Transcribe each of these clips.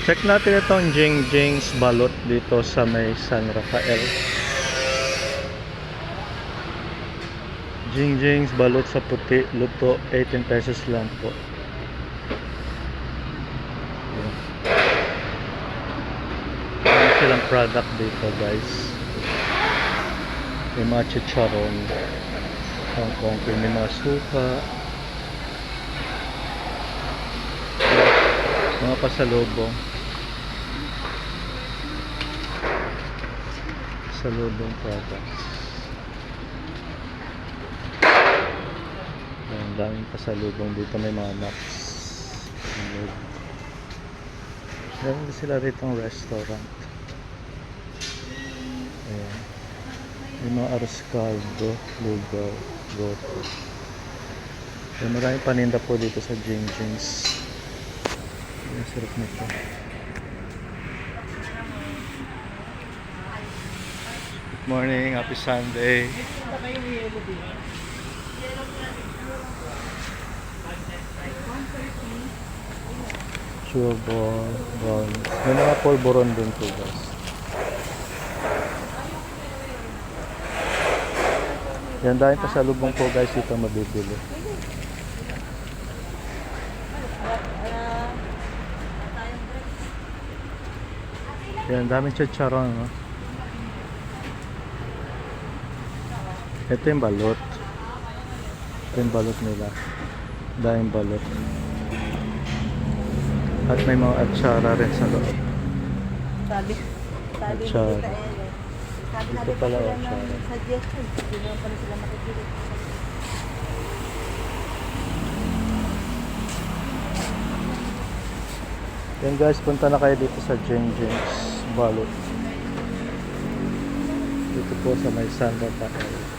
Check natin itong Jing Jing's balot dito sa may San Rafael. Jing Jing's balot sa puti, luto, 18 pesos lang po. Meron silang product dito, guys. May mga chicharon, Hongkong, may mga suka, mga pasalubong. Pasalubong products. Ang daming pasalubong dito, may mga nuts. Meron sila rito ang restaurant. Ayan. May mga arroz caldo, lugaw, goto. May maraming paninda po dito sa Jing Jing's. Ang sarap nito. Good morning, happy Sunday. Sure ball, brown. May mga polvoron din po, guys. Yan, dahil pasalubong po, guys, dito mabibili. Yan, daming chicharon, no? Ito yung balot. Ito yung balot nila. Daming balot. At may mga atsara rin sa loob. Atsara. Dito pala o atsara. Yan, guys, punta na kayo dito sa Jing Jing's balot. Dito po sa may San Rafael.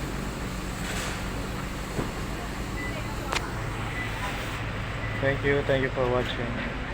Thank you for watching.